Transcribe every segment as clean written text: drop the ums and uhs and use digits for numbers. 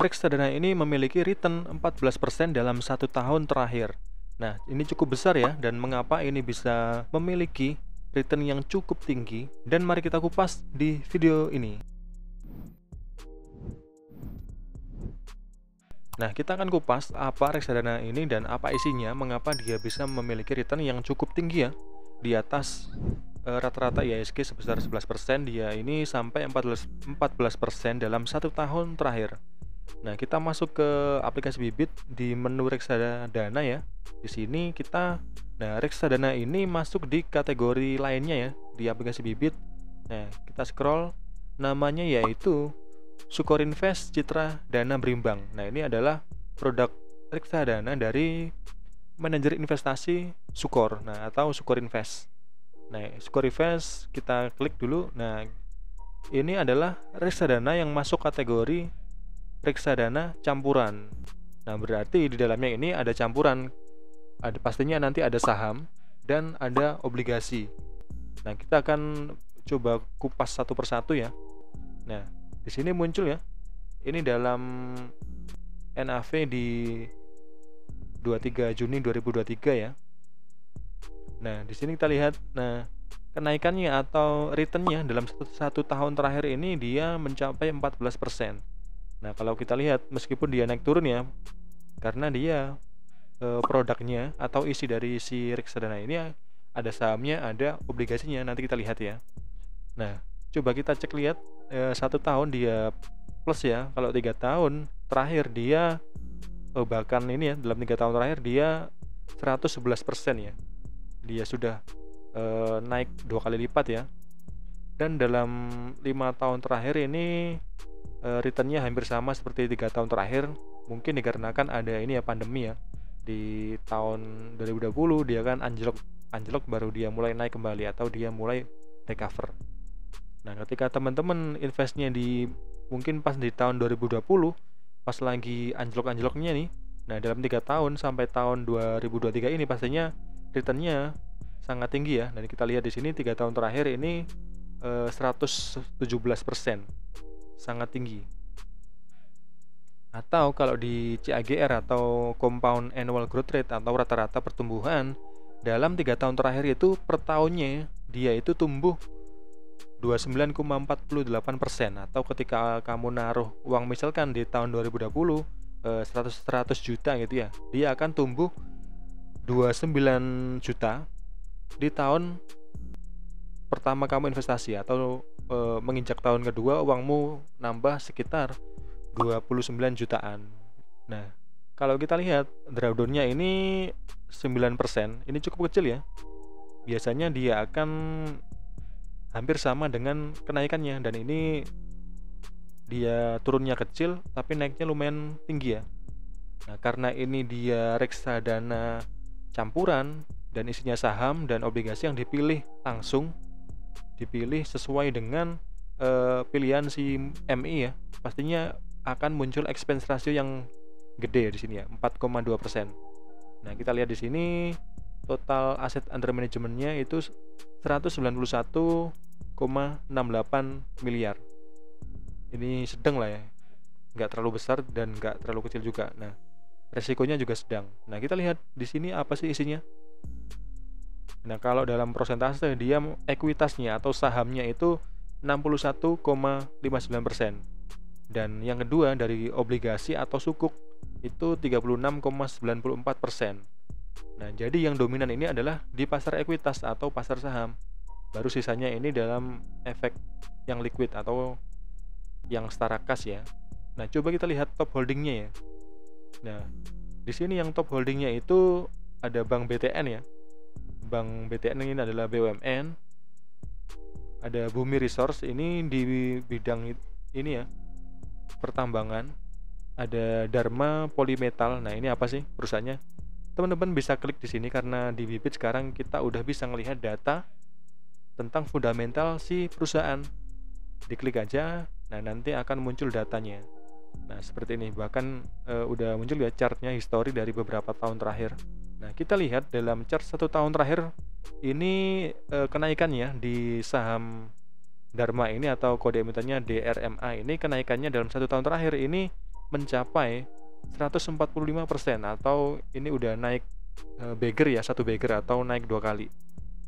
reksadana ini memiliki return 14% dalam 1 tahun terakhir. Nah, ini cukup besar ya, dan mengapa ini bisa memiliki return yang cukup tinggi? Dan mari kita kupas di video ini. Nah, kita akan kupas apa reksadana ini dan apa isinya, mengapa dia bisa memiliki return yang cukup tinggi ya, di atas rata-rata IHSG sebesar 11%, dia ini sampai 14% dalam 1 tahun terakhir. Nah, kita masuk ke aplikasi Bibit di menu reksadana ya. Di sini reksadana ini masuk di kategori lainnya ya di aplikasi Bibit. Nah, kita scroll, namanya yaitu Sukor Invest Citra Dana Berimbang. Nah, ini adalah produk reksadana dari manajer investasi Sukor, atau Sukor Invest. Nah, Sukor Invest kita klik dulu. Nah, ini adalah reksadana yang masuk kategori reksadana campuran. Nah, berarti di dalamnya ini ada campuran. Pastinya nanti ada saham dan ada obligasi. Nah, kita akan coba kupas satu persatu ya. Nah, di sini muncul ya. Ini dalam NAV di 23 Juni 2023 ya. Nah, di sini kita lihat, kenaikannya atau returnnya dalam satu tahun terakhir ini dia mencapai 14%. Nah, kalau kita lihat meskipun dia naik turun ya, karena dia produknya atau isi dari si reksadana ini ada sahamnya, ada obligasinya, nanti kita lihat ya. Nah, coba kita cek lihat 1 tahun dia plus ya. Kalau 3 tahun terakhir dia bahkan ini ya, dalam 3 tahun terakhir dia 111% ya. Dia sudah naik 2 kali lipat ya. Dan dalam 5 tahun terakhir ini returnnya hampir sama seperti 3 tahun terakhir. Mungkin dikarenakan ada ini ya, pandemi ya. Di tahun 2020 dia kan anjlok baru dia mulai naik kembali atau dia mulai recover. Nah, ketika teman-teman investnya mungkin pas di tahun 2020 pas lagi anjlok-anjloknya nih. Nah, dalam 3 tahun sampai tahun 2023 ini pastinya returnnya sangat tinggi ya. Dan kita lihat di sini 3 tahun terakhir ini 117%. Sangat tinggi. Atau kalau di CAGR atau Compound Annual Growth Rate atau rata-rata pertumbuhan dalam 3 tahun terakhir itu per tahunnya dia itu tumbuh 29,48%. Atau ketika kamu naruh uang misalkan di tahun 2020 100 juta gitu ya, dia akan tumbuh 29 juta di tahun pertama kamu investasi, atau menginjak tahun kedua uangmu nambah sekitar 29 jutaan. Nah, kalau kita lihat drawdown-nya ini 9%, ini cukup kecil ya. Biasanya dia akan hampir sama dengan kenaikannya, dan ini dia turunnya kecil tapi naiknya lumayan tinggi ya. Nah, karena ini dia reksadana campuran dan isinya saham dan obligasi yang dipilih sesuai dengan pilihan si MI ya, pastinya akan muncul expense ratio yang gede di sini ya, 4,2%. Nah, kita lihat di sini total aset under manajemennya itu 191,68 miliar. Ini sedang lah ya, nggak terlalu besar dan nggak terlalu kecil juga. Nah, resikonya juga sedang. Nah, kita lihat di sini apa sih isinya. Nah, kalau dalam persentase dia ekuitasnya atau sahamnya itu 61,59%. Dan yang kedua dari obligasi atau sukuk itu 36,94%. Nah, jadi yang dominan ini adalah di pasar ekuitas atau pasar saham. Baru sisanya ini dalam efek yang liquid atau yang setara kas ya. Nah, coba kita lihat top holdingnya ya. Nah, di sini yang top holdingnya itu ada Bank BTN ya. Bank BTN ini adalah BUMN. Ada Bumi Resource, ini di bidang ini ya, pertambangan. Ada Dharma Polymetal. Nah, ini apa sih perusahaannya? Teman-teman bisa klik di sini karena di Bibit sekarang kita udah bisa melihat data tentang fundamental si perusahaan. Diklik aja, nah nanti akan muncul datanya. Nah, seperti ini, bahkan udah muncul ya chartnya, histori dari beberapa tahun terakhir. Nah, kita lihat dalam chart 1 tahun terakhir ini kenaikannya di saham Dharma ini atau kode emitennya DRMA ini, kenaikannya dalam 1 tahun terakhir ini mencapai 145%, atau ini udah naik bagger ya, satu bagger atau naik 2 kali.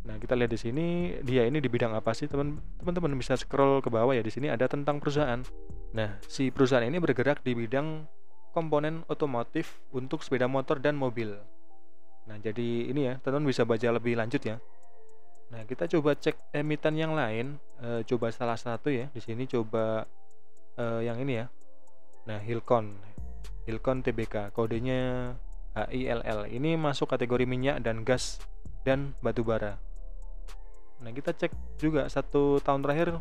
Nah, kita lihat di sini dia ini di bidang apa sih, teman-teman bisa scroll ke bawah ya. Di sini ada tentang perusahaan. Nah, si perusahaan ini bergerak di bidang komponen otomotif untuk sepeda motor dan mobil. Nah, jadi ini ya, teman-teman bisa baca lebih lanjut ya. Nah, kita coba cek emiten yang lain. Coba salah satu ya. Di sini coba yang ini ya. Nah, Hilcon TBK, kodenya HILL. Ini masuk kategori minyak dan gas dan batu bara. Nah, kita cek juga 1 tahun terakhir,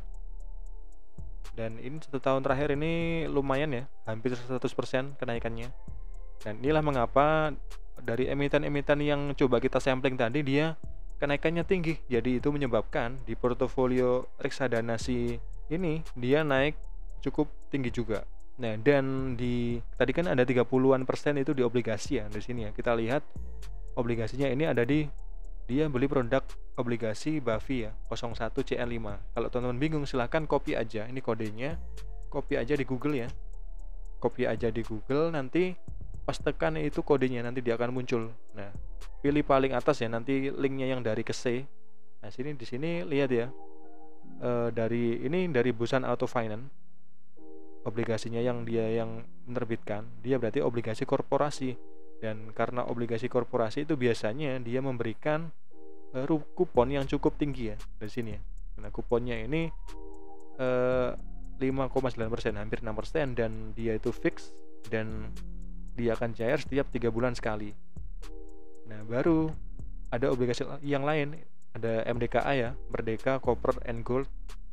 dan ini 1 tahun terakhir ini lumayan ya, hampir 100% kenaikannya. Dan inilah mengapa dari emiten-emiten yang coba kita sampling tadi dia kenaikannya tinggi. Jadi itu menyebabkan di portofolio reksadana si ini dia naik cukup tinggi juga. Nah, dan di tadi kan ada 30-an% itu di obligasi ya. Di sini ya kita lihat obligasinya ini ada dia beli produk obligasi BAFI ya, 01CN5. Kalau teman-teman bingung silahkan copy aja, ini kodenya, copy aja di Google ya, copy aja di Google, nanti pas tekan itu kodenya nanti dia akan muncul. Nah, pilih paling atas ya, nanti linknya yang dari ke C. Nah, di sini lihat ya, dari Busan Auto Finance, obligasinya yang menerbitkan, dia berarti obligasi korporasi. Dan karena obligasi korporasi itu biasanya dia memberikan kupon yang cukup tinggi ya dari sini ya. Nah, kuponnya ini 5,9%, hampir 6%, dan dia itu fix dan dia akan cair setiap 3 bulan sekali. Nah, baru ada obligasi yang lain, ada MDKA ya, Merdeka, Copper and Gold,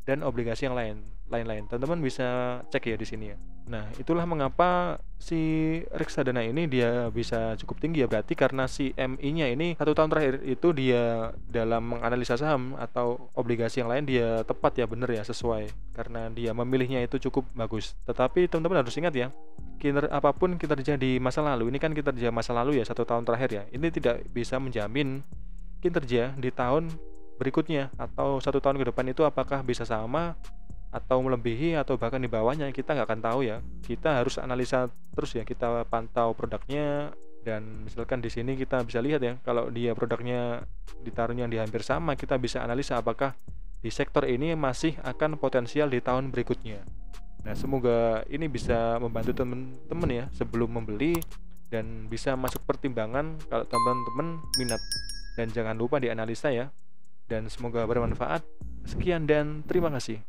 dan obligasi yang lain. Teman-teman bisa cek ya di sini ya. Nah, itulah mengapa si reksadana ini dia bisa cukup tinggi ya, berarti karena si MI-nya ini 1 tahun terakhir itu dia dalam menganalisa saham atau obligasi yang lain dia tepat ya, bener ya, sesuai, karena dia memilihnya itu cukup bagus. Tetapi teman-teman harus ingat ya, apapun kinerja di masa lalu, ini kan kinerja masa lalu ya, 1 tahun terakhir ya, ini tidak bisa menjamin kinerja di tahun berikutnya atau 1 tahun ke depan itu apakah bisa sama atau melebihi atau bahkan di bawahnya, kita nggak akan tahu ya. Kita harus analisa terus ya, kita pantau produknya, dan misalkan di sini kita bisa lihat ya, kalau dia produknya ditaruhnya di hampir sama, kita bisa analisa apakah di sektor ini masih akan potensial di tahun berikutnya. Nah, semoga ini bisa membantu teman-teman ya sebelum membeli, dan bisa masuk pertimbangan kalau teman-teman minat, dan jangan lupa dianalisa ya, dan semoga bermanfaat. Sekian dan terima kasih.